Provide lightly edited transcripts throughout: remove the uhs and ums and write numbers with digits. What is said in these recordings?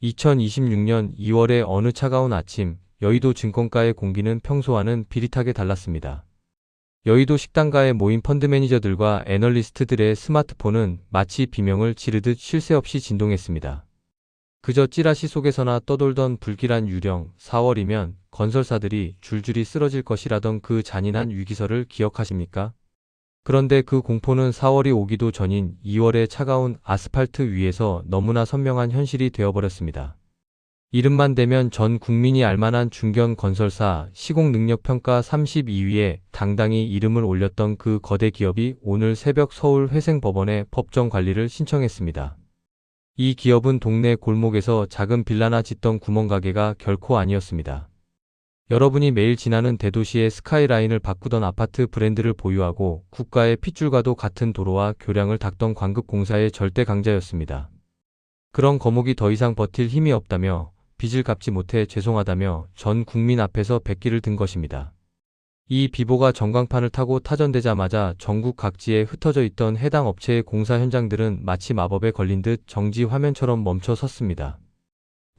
2026년 2월의 어느 차가운 아침, 여의도 증권가의 공기는 평소와는 비릿하게 달랐습니다. 여의도 식당가에 모인 펀드 매니저들과 애널리스트들의 스마트폰은 마치 비명을 지르듯 쉴 새 없이 진동했습니다. 그저 찌라시 속에서나 떠돌던 불길한 유령, 4월이면 건설사들이 줄줄이 쓰러질 것이라던 그 잔인한 위기설을 기억하십니까? 그런데 그 공포는 4월이 오기도 전인 2월의 차가운 아스팔트 위에서 너무나 선명한 현실이 되어버렸습니다. 이름만 대면 전 국민이 알만한 중견 건설사 시공능력평가 32위에 당당히 이름을 올렸던 그 거대 기업이 오늘 새벽 서울 회생법원에 법정 관리를 신청했습니다. 이 기업은 동네 골목에서 작은 빌라나 짓던 구멍가게가 결코 아니었습니다. 여러분이 매일 지나는 대도시의 스카이라인을 바꾸던 아파트 브랜드를 보유하고 국가의 핏줄과도 같은 도로와 교량을 닦던 광급공사의 절대 강자였습니다. 그런 거목이 더 이상 버틸 힘이 없다며 빚을 갚지 못해 죄송하다며 전 국민 앞에서 백기를 든 것입니다. 이 비보가 전광판을 타고 타전되자마자 전국 각지에 흩어져 있던 해당 업체의 공사 현장들은 마치 마법에 걸린 듯 정지 화면처럼 멈춰 섰습니다.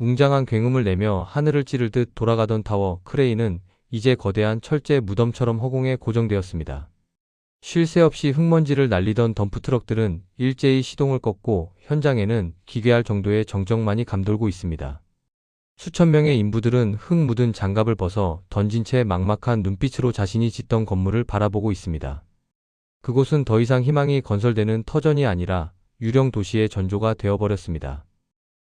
웅장한 굉음을 내며 하늘을 찌를 듯 돌아가던 타워 크레인은 이제 거대한 철제 무덤처럼 허공에 고정되었습니다. 쉴 새 없이 흙먼지를 날리던 덤프트럭들은 일제히 시동을 껐고 현장에는 기괴할 정도의 정적만이 감돌고 있습니다. 수천 명의 인부들은 흙 묻은 장갑을 벗어 던진 채 막막한 눈빛으로 자신이 짓던 건물을 바라보고 있습니다. 그곳은 더 이상 희망이 건설되는 터전이 아니라 유령 도시의 전조가 되어버렸습니다.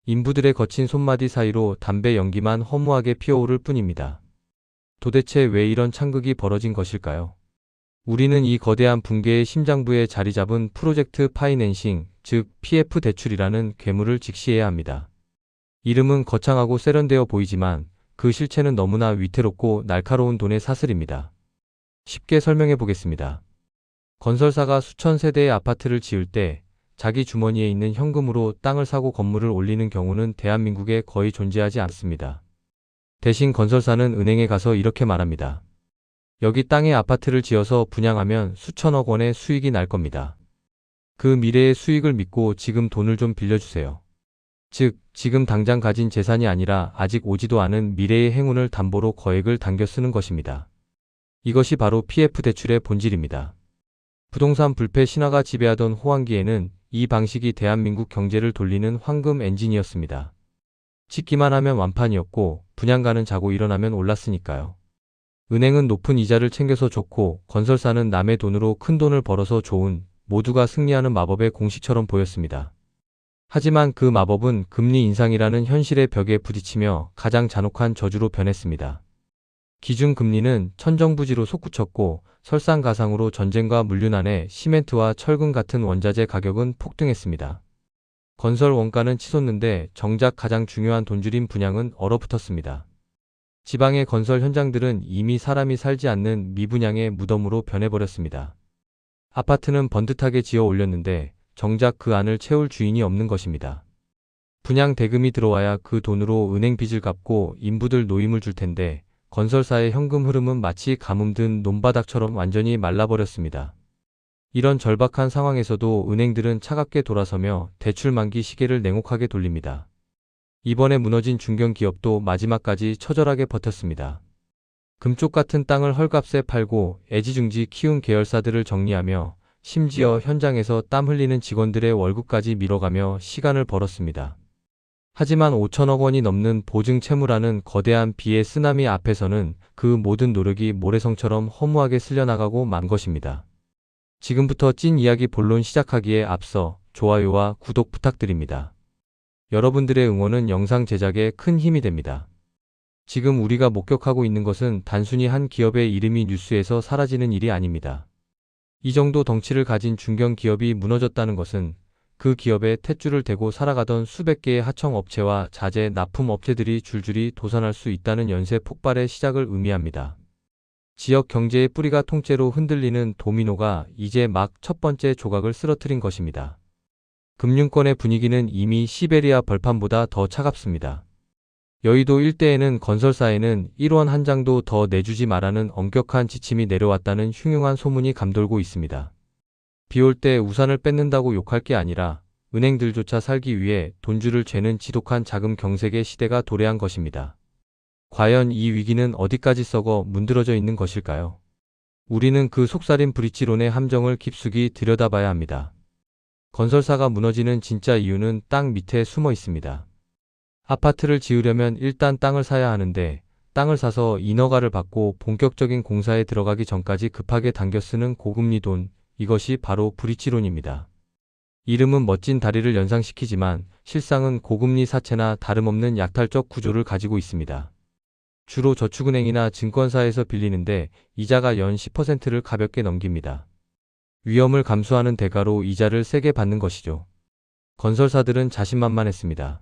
인부들의 거친 손마디 사이로 담배 연기만 허무하게 피어오를 뿐입니다. 도대체 왜 이런 창극이 벌어진 것일까요? 우리는 이 거대한 붕괴의 심장부에 자리 잡은 프로젝트 파이낸싱, 즉 PF 대출이라는 괴물을 직시해야 합니다. 이름은 거창하고 세련되어 보이지만 그 실체는 너무나 위태롭고 날카로운 돈의 사슬입니다. 쉽게 설명해 보겠습니다. 건설사가 수천 세대의 아파트를 지을 때 자기 주머니에 있는 현금으로 땅을 사고 건물을 올리는 경우는 대한민국에 거의 존재하지 않습니다. 대신 건설사는 은행에 가서 이렇게 말합니다. 여기 땅에 아파트를 지어서 분양하면 수천억 원의 수익이 날 겁니다. 그 미래의 수익을 믿고 지금 돈을 좀 빌려주세요. 즉, 지금 당장 가진 재산이 아니라 아직 오지도 않은 미래의 행운을 담보로 거액을 당겨 쓰는 것입니다. 이것이 바로 PF 대출의 본질입니다. 부동산 불패 신화가 지배하던 호황기에는 이 방식이 대한민국 경제를 돌리는 황금 엔진이었습니다. 짓기만 하면 완판이었고 분양가는 자고 일어나면 올랐으니까요. 은행은 높은 이자를 챙겨서 좋고 건설사는 남의 돈으로 큰 돈을 벌어서 좋은, 모두가 승리하는 마법의 공식처럼 보였습니다. 하지만 그 마법은 금리 인상이라는 현실의 벽에 부딪히며 가장 잔혹한 저주로 변했습니다. 기준금리는 천정부지로 솟구쳤고 설상가상으로 전쟁과 물류난에 시멘트와 철근 같은 원자재 가격은 폭등했습니다. 건설 원가는 치솟는데 정작 가장 중요한 돈줄인 분양은 얼어붙었습니다. 지방의 건설 현장들은 이미 사람이 살지 않는 미분양의 무덤으로 변해버렸습니다. 아파트는 번듯하게 지어 올렸는데 정작 그 안을 채울 주인이 없는 것입니다. 분양 대금이 들어와야 그 돈으로 은행 빚을 갚고 인부들 노임을 줄 텐데 건설사의 현금 흐름은 마치 가뭄든 논바닥처럼 완전히 말라버렸습니다. 이런 절박한 상황에서도 은행들은 차갑게 돌아서며 대출 만기 시계를 냉혹하게 돌립니다. 이번에 무너진 중견기업도 마지막까지 처절하게 버텼습니다. 금쪽 같은 땅을 헐값에 팔고 애지중지 키운 계열사들을 정리하며 심지어 현장에서 땀 흘리는 직원들의 월급까지 밀어가며 시간을 벌었습니다. 하지만 5천억 원이 넘는 보증 채무라는 거대한 빚의 쓰나미 앞에서는 그 모든 노력이 모래성처럼 허무하게 쓸려나가고 만 것입니다. 지금부터 찐 이야기 본론 시작하기에 앞서 좋아요와 구독 부탁드립니다. 여러분들의 응원은 영상 제작에 큰 힘이 됩니다. 지금 우리가 목격하고 있는 것은 단순히 한 기업의 이름이 뉴스에서 사라지는 일이 아닙니다. 이 정도 덩치를 가진 중견 기업이 무너졌다는 것은 그 기업에 탯줄을 대고 살아가던 수백 개의 하청업체와 자재 납품업체들이 줄줄이 도산할 수 있다는 연쇄 폭발의 시작을 의미합니다. 지역 경제의 뿌리가 통째로 흔들리는 도미노가 이제 막 첫 번째 조각을 쓰러뜨린 것입니다. 금융권의 분위기는 이미 시베리아 벌판보다 더 차갑습니다. 여의도 일대에는 건설사에는 1원 한 장도 더 내주지 말라는 엄격한 지침이 내려왔다는 흉흉한 소문이 감돌고 있습니다. 비 올 때 우산을 뺏는다고 욕할 게 아니라 은행들조차 살기 위해 돈줄을 죄는 지독한 자금 경색의 시대가 도래한 것입니다. 과연 이 위기는 어디까지 썩어 문드러져 있는 것일까요? 우리는 그 속살인 브릿지론의 함정을 깊숙이 들여다봐야 합니다. 건설사가 무너지는 진짜 이유는 땅 밑에 숨어 있습니다. 아파트를 지으려면 일단 땅을 사야 하는데 땅을 사서 인허가를 받고 본격적인 공사에 들어가기 전까지 급하게 당겨 쓰는 고금리 돈, 이것이 바로 브릿지론입니다. 이름은 멋진 다리를 연상시키지만 실상은 고금리 사채나 다름없는 약탈적 구조를 가지고 있습니다. 주로 저축은행이나 증권사에서 빌리는데 이자가 연 10%를 가볍게 넘깁니다. 위험을 감수하는 대가로 이자를 세게 받는 것이죠. 건설사들은 자신만만했습니다.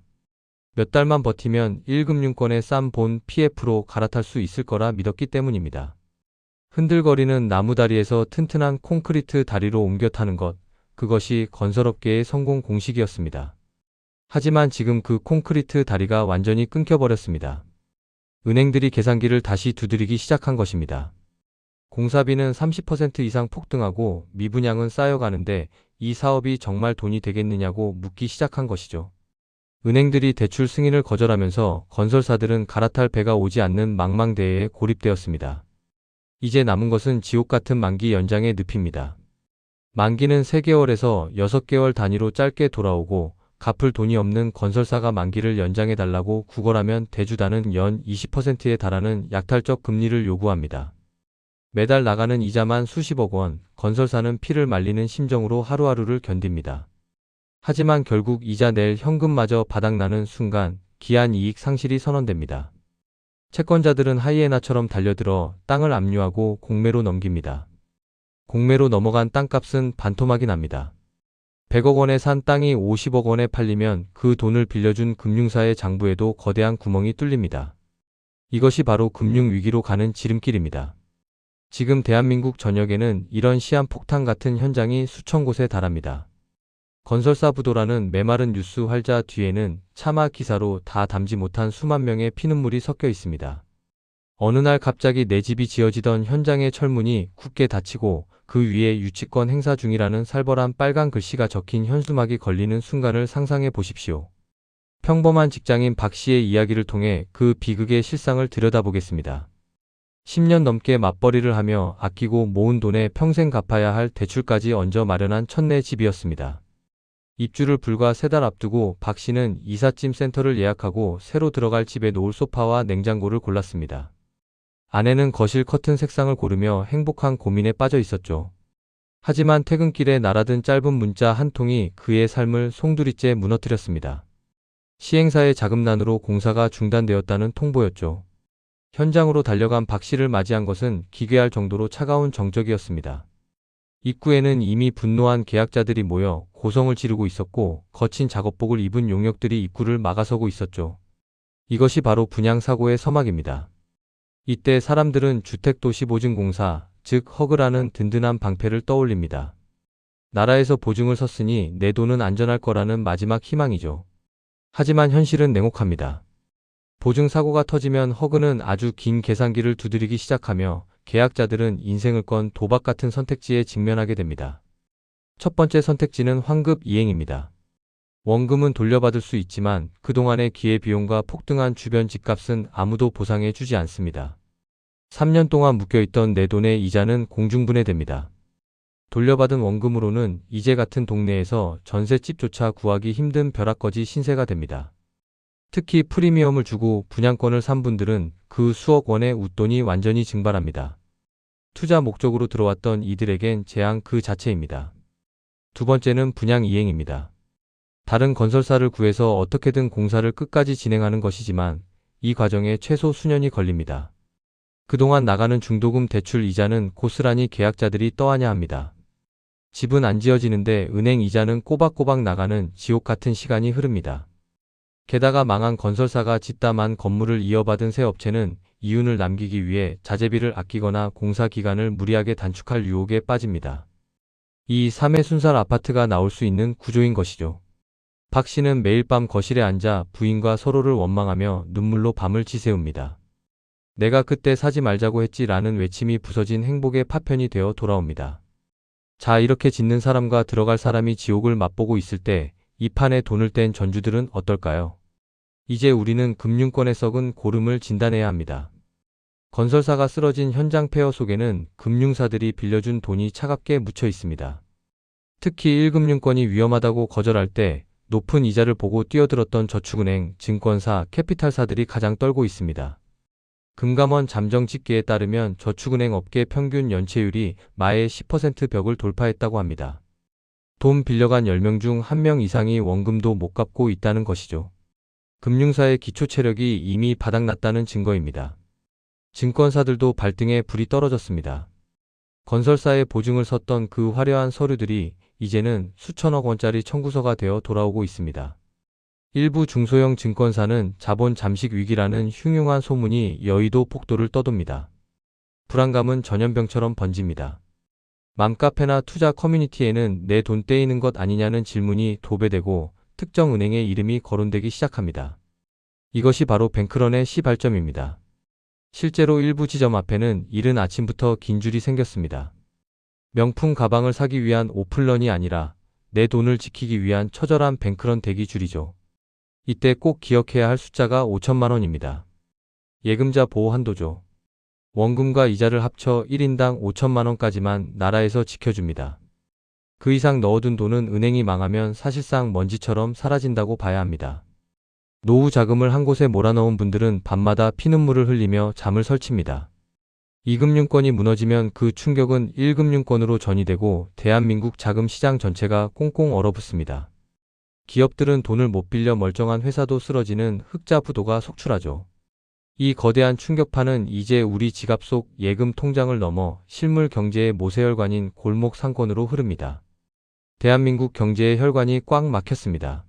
몇 달만 버티면 1금융권의 싼 본 PF로 갈아탈 수 있을 거라 믿었기 때문입니다. 흔들거리는 나무다리에서 튼튼한 콘크리트 다리로 옮겨 타는 것, 그것이 건설업계의 성공 공식이었습니다. 하지만 지금 그 콘크리트 다리가 완전히 끊겨버렸습니다. 은행들이 계산기를 다시 두드리기 시작한 것입니다. 공사비는 30% 이상 폭등하고 미분양은 쌓여가는데 이 사업이 정말 돈이 되겠느냐고 묻기 시작한 것이죠. 은행들이 대출 승인을 거절하면서 건설사들은 갈아탈 배가 오지 않는 망망대해에 고립되었습니다. 이제 남은 것은 지옥 같은 만기 연장의 늪입니다. 만기는 3개월에서 6개월 단위로 짧게 돌아오고 갚을 돈이 없는 건설사가 만기를 연장해달라고 구걸하면 대주단은 연 20%에 달하는 약탈적 금리를 요구합니다. 매달 나가는 이자만 수십억 원, 건설사는 피를 말리는 심정으로 하루하루를 견딥니다. 하지만 결국 이자 낼 현금마저 바닥나는 순간 기한 이익 상실이 선언됩니다. 채권자들은 하이에나처럼 달려들어 땅을 압류하고 공매로 넘깁니다. 공매로 넘어간 땅값은 반토막이 납니다. 100억 원에 산 땅이 50억 원에 팔리면 그 돈을 빌려준 금융사의 장부에도 거대한 구멍이 뚫립니다. 이것이 바로 금융위기로 가는 지름길입니다. 지금 대한민국 전역에는 이런 시한폭탄 같은 현장이 수천 곳에 달합니다. 건설사 부도라는 메마른 뉴스 활자 뒤에는 차마 기사로 다 담지 못한 수만 명의 피눈물이 섞여 있습니다. 어느 날 갑자기 내 집이 지어지던 현장의 철문이 굳게 닫히고 그 위에 유치권 행사 중이라는 살벌한 빨간 글씨가 적힌 현수막이 걸리는 순간을 상상해 보십시오. 평범한 직장인 박 씨의 이야기를 통해 그 비극의 실상을 들여다보겠습니다. 10년 넘게 맞벌이를 하며 아끼고 모은 돈에 평생 갚아야 할 대출까지 얹어 마련한 첫내 집이었습니다. 입주를 불과 3달 앞두고 박 씨는 이삿짐 센터를 예약하고 새로 들어갈 집에 놓을 소파와 냉장고를 골랐습니다. 아내는 거실 커튼 색상을 고르며 행복한 고민에 빠져 있었죠. 하지만 퇴근길에 날아든 짧은 문자 한 통이 그의 삶을 송두리째 무너뜨렸습니다. 시행사의 자금난으로 공사가 중단되었다는 통보였죠. 현장으로 달려간 박 씨를 맞이한 것은 기괴할 정도로 차가운 정적이었습니다. 입구에는 이미 분노한 계약자들이 모여 고성을 지르고 있었고 거친 작업복을 입은 용역들이 입구를 막아서고 있었죠. 이것이 바로 분양사고의 서막입니다. 이때 사람들은 주택도시보증공사, 즉 허그라는 든든한 방패를 떠올립니다. 나라에서 보증을 섰으니 내 돈은 안전할 거라는 마지막 희망이죠. 하지만 현실은 냉혹합니다. 보증사고가 터지면 허그는 아주 긴 계산기를 두드리기 시작하며 계약자들은 인생을 건 도박 같은 선택지에 직면하게 됩니다. 첫 번째 선택지는 환급 이행입니다. 원금은 돌려받을 수 있지만 그동안의 기회비용과 폭등한 주변 집값은 아무도 보상해 주지 않습니다. 3년 동안 묶여있던 내 돈의 이자는 공중분해됩니다. 돌려받은 원금으로는 이제 같은 동네에서 전셋집조차 구하기 힘든 벼락거지 신세가 됩니다. 특히 프리미엄을 주고 분양권을 산 분들은 그 수억 원의 웃돈이 완전히 증발합니다. 투자 목적으로 들어왔던 이들에겐 재앙 그 자체입니다. 두 번째는 분양 이행입니다. 다른 건설사를 구해서 어떻게든 공사를 끝까지 진행하는 것이지만 이 과정에 최소 수년이 걸립니다. 그동안 나가는 중도금 대출 이자는 고스란히 계약자들이 떠안아야 합니다. 집은 안 지어지는데 은행 이자는 꼬박꼬박 나가는 지옥 같은 시간이 흐릅니다. 게다가 망한 건설사가 짓담한 건물을 이어받은 새 업체는 이윤을 남기기 위해 자재비를 아끼거나 공사 기간을 무리하게 단축할 유혹에 빠집니다. 이 3회 순살 아파트가 나올 수 있는 구조인 것이죠. 박 씨는 매일 밤 거실에 앉아 부인과 서로를 원망하며 눈물로 밤을 지새웁니다. 내가 그때 사지 말자고 했지 라는 외침이 부서진 행복의 파편이 되어 돌아옵니다. 자, 이렇게 짓는 사람과 들어갈 사람이 지옥을 맛보고 있을 때 이 판에 돈을 뗀 전주들은 어떨까요? 이제 우리는 금융권의 썩은 고름을 진단해야 합니다. 건설사가 쓰러진 현장 폐허 속에는 금융사들이 빌려준 돈이 차갑게 묻혀 있습니다. 특히 1금융권이 위험하다고 거절할 때 높은 이자를 보고 뛰어들었던 저축은행, 증권사, 캐피탈사들이 가장 떨고 있습니다. 금감원 잠정집계에 따르면 저축은행 업계 평균 연체율이 마의 10% 벽을 돌파했다고 합니다. 돈 빌려간 10명 중 1명 이상이 원금도 못 갚고 있다는 것이죠. 금융사의 기초 체력이 이미 바닥났다는 증거입니다. 증권사들도 발등에 불이 떨어졌습니다. 건설사의 보증을 섰던 그 화려한 서류들이 이제는 수천억 원짜리 청구서가 되어 돌아오고 있습니다. 일부 중소형 증권사는 자본 잠식 위기라는 흉흉한 소문이 여의도 폭도를 떠돕니다. 불안감은 전염병처럼 번집니다. 맘카페나 투자 커뮤니티에는 내 돈 떼이는 것 아니냐는 질문이 도배되고 특정 은행의 이름이 거론되기 시작합니다. 이것이 바로 뱅크런의 시발점입니다. 실제로 일부 지점 앞에는 이른 아침부터 긴 줄이 생겼습니다. 명품 가방을 사기 위한 오픈런이 아니라 내 돈을 지키기 위한 처절한 뱅크런 대기 줄이죠. 이때 꼭 기억해야 할 숫자가 5천만 원입니다. 예금자 보호 한도죠. 원금과 이자를 합쳐 1인당 5천만 원까지만 나라에서 지켜줍니다. 그 이상 넣어둔 돈은 은행이 망하면 사실상 먼지처럼 사라진다고 봐야 합니다. 노후 자금을 한 곳에 몰아넣은 분들은 밤마다 피눈물을 흘리며 잠을 설칩니다. 2금융권이 무너지면 그 충격은 1금융권으로 전이되고 대한민국 자금 시장 전체가 꽁꽁 얼어붙습니다. 기업들은 돈을 못 빌려 멀쩡한 회사도 쓰러지는 흑자 부도가 속출하죠. 이 거대한 충격파는 이제 우리 지갑 속 예금 통장을 넘어 실물 경제의 모세혈관인 골목 상권으로 흐릅니다. 대한민국 경제의 혈관이 꽉 막혔습니다.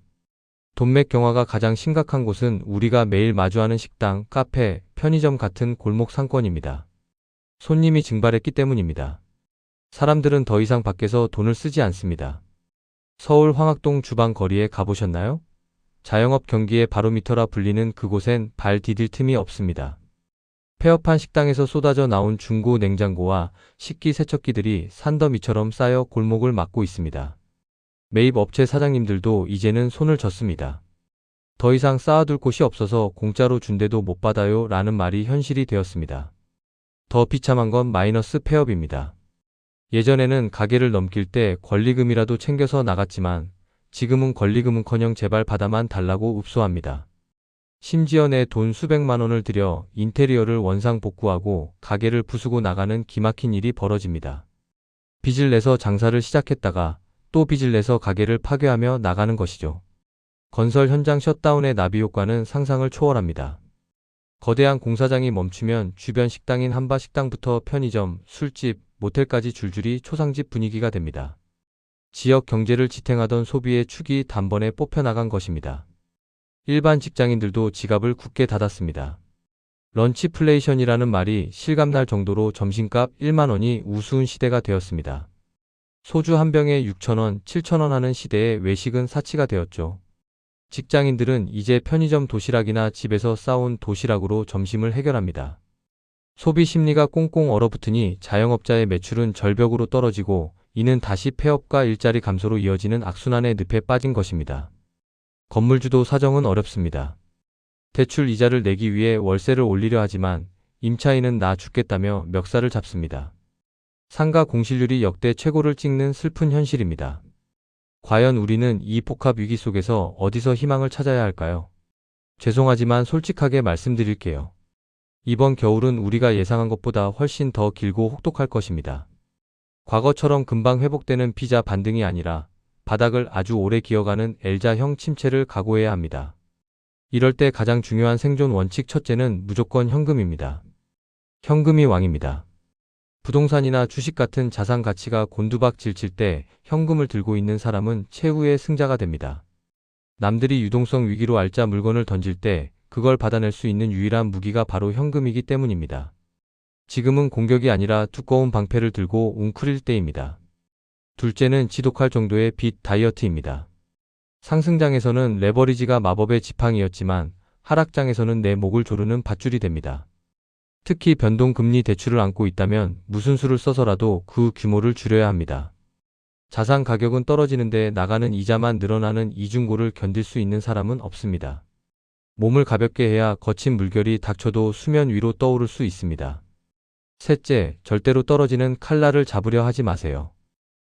돈맥 경화가 가장 심각한 곳은 우리가 매일 마주하는 식당, 카페, 편의점 같은 골목 상권입니다. 손님이 증발했기 때문입니다. 사람들은 더 이상 밖에서 돈을 쓰지 않습니다. 서울 황학동 주방 거리에 가보셨나요? 자영업 경기의 바로미터라 불리는 그곳엔 발 디딜 틈이 없습니다. 폐업한 식당에서 쏟아져 나온 중고 냉장고와 식기세척기들이 산더미처럼 쌓여 골목을 막고 있습니다. 매입 업체 사장님들도 이제는 손을 졌습니다. 더 이상 쌓아둘 곳이 없어서 공짜로 준대도 못 받아요 라는 말이 현실이 되었습니다. 더 비참한 건 마이너스 폐업입니다. 예전에는 가게를 넘길 때 권리금이라도 챙겨서 나갔지만 지금은 권리금은커녕 제발 받아만 달라고 읍소합니다. 심지어 내 돈 수백만 원을 들여 인테리어를 원상 복구하고 가게를 부수고 나가는 기막힌 일이 벌어집니다. 빚을 내서 장사를 시작했다가 또 빚을 내서 가게를 파괴하며 나가는 것이죠. 건설 현장 셧다운의 나비 효과는 상상을 초월합니다. 거대한 공사장이 멈추면 주변 식당인 한바식당부터 편의점, 술집, 모텔까지 줄줄이 초상집 분위기가 됩니다. 지역 경제를 지탱하던 소비의 축이 단번에 뽑혀나간 것입니다. 일반 직장인들도 지갑을 굳게 닫았습니다. 런치플레이션이라는 말이 실감날 정도로 점심값 1만 원이 우스운 시대가 되었습니다. 소주 한 병에 6,000원, 7,000원 하는 시대에 외식은 사치가 되었죠. 직장인들은 이제 편의점 도시락이나 집에서 싸온 도시락으로 점심을 해결합니다. 소비 심리가 꽁꽁 얼어붙으니 자영업자의 매출은 절벽으로 떨어지고 이는 다시 폐업과 일자리 감소로 이어지는 악순환의 늪에 빠진 것입니다. 건물주도 사정은 어렵습니다. 대출 이자를 내기 위해 월세를 올리려 하지만 임차인은 나 죽겠다며 멱살을 잡습니다. 상가 공실률이 역대 최고를 찍는 슬픈 현실입니다. 과연 우리는 이 복합 위기 속에서 어디서 희망을 찾아야 할까요? 죄송하지만 솔직하게 말씀드릴게요. 이번 겨울은 우리가 예상한 것보다 훨씬 더 길고 혹독할 것입니다. 과거처럼 금방 회복되는 피자 반등이 아니라 바닥을 아주 오래 기어가는 L자형 침체를 각오해야 합니다. 이럴 때 가장 중요한 생존 원칙 첫째는 무조건 현금입니다. 현금이 왕입니다. 부동산이나 주식 같은 자산 가치가 곤두박 질칠 때 현금을 들고 있는 사람은 최후의 승자가 됩니다. 남들이 유동성 위기로 알짜 물건을 던질 때 그걸 받아낼 수 있는 유일한 무기가 바로 현금이기 때문입니다. 지금은 공격이 아니라 두꺼운 방패를 들고 웅크릴 때입니다. 둘째는 지독할 정도의 빚 다이어트입니다. 상승장에서는 레버리지가 마법의 지팡이였지만 하락장에서는 내 목을 조르는 밧줄이 됩니다. 특히 변동금리 대출을 안고 있다면 무슨 수를 써서라도 그 규모를 줄여야 합니다. 자산 가격은 떨어지는데 나가는 이자만 늘어나는 이중고를 견딜 수 있는 사람은 없습니다. 몸을 가볍게 해야 거친 물결이 닥쳐도 수면 위로 떠오를 수 있습니다. 셋째, 절대로 떨어지는 칼날을 잡으려 하지 마세요.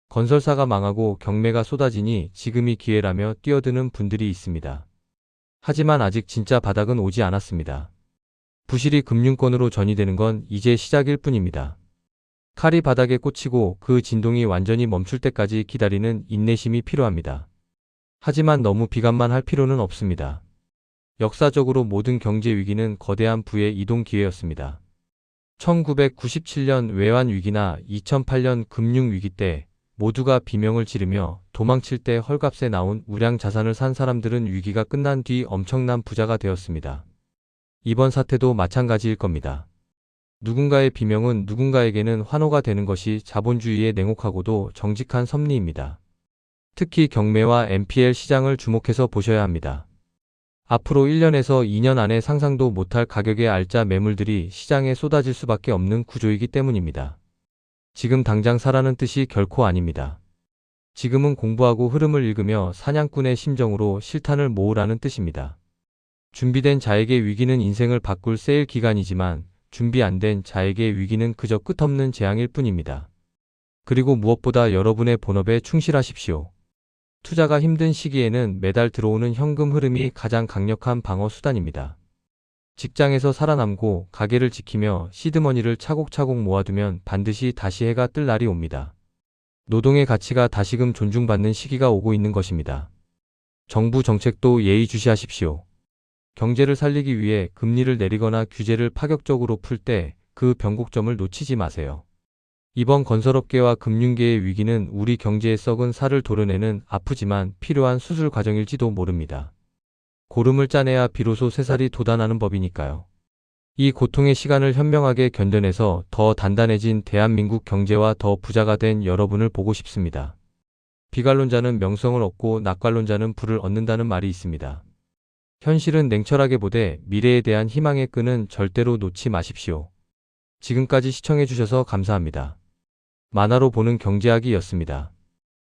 건설사가 망하고 경매가 쏟아지니 지금이 기회라며 뛰어드는 분들이 있습니다. 하지만 아직 진짜 바닥은 오지 않았습니다. 부실이 금융권으로 전이되는 건 이제 시작일 뿐입니다. 칼이 바닥에 꽂히고 그 진동이 완전히 멈출 때까지 기다리는 인내심이 필요합니다. 하지만 너무 비관만 할 필요는 없습니다. 역사적으로 모든 경제 위기는 거대한 부의 이동 기회였습니다. 1997년 외환위기나 2008년 금융위기 때 모두가 비명을 지르며 도망칠 때 헐값에 나온 우량 자산을 산 사람들은 위기가 끝난 뒤 엄청난 부자가 되었습니다. 이번 사태도 마찬가지일 겁니다. 누군가의 비명은 누군가에게는 환호가 되는 것이 자본주의의 냉혹하고도 정직한 섭리입니다. 특히 경매와 NPL 시장을 주목해서 보셔야 합니다. 앞으로 1년에서 2년 안에 상상도 못할 가격의 알짜 매물들이 시장에 쏟아질 수밖에 없는 구조이기 때문입니다. 지금 당장 사라는 뜻이 결코 아닙니다. 지금은 공부하고 흐름을 읽으며 사냥꾼의 심정으로 실탄을 모으라는 뜻입니다. 준비된 자에게 위기는 인생을 바꿀 세일 기간이지만 준비 안 된 자에게 위기는 그저 끝없는 재앙일 뿐입니다. 그리고 무엇보다 여러분의 본업에 충실하십시오. 투자가 힘든 시기에는 매달 들어오는 현금 흐름이 가장 강력한 방어 수단입니다. 직장에서 살아남고 가게를 지키며 시드머니를 차곡차곡 모아두면 반드시 다시 해가 뜰 날이 옵니다. 노동의 가치가 다시금 존중받는 시기가 오고 있는 것입니다. 정부 정책도 예의주시하십시오. 경제를 살리기 위해 금리를 내리거나 규제를 파격적으로 풀 때 그 변곡점을 놓치지 마세요. 이번 건설업계와 금융계의 위기는 우리 경제의 썩은 살을 도려내는 아프지만 필요한 수술 과정일지도 모릅니다. 고름을 짜내야 비로소 새살이 돋아나는 법이니까요. 이 고통의 시간을 현명하게 견뎌내서 더 단단해진 대한민국 경제와 더 부자가 된 여러분을 보고 싶습니다. 비관론자는 명성을 얻고 낙관론자는 부를 얻는다는 말이 있습니다. 현실은 냉철하게 보되 미래에 대한 희망의 끈은 절대로 놓지 마십시오. 지금까지 시청해주셔서 감사합니다. 만화로 보는 경제학이었습니다.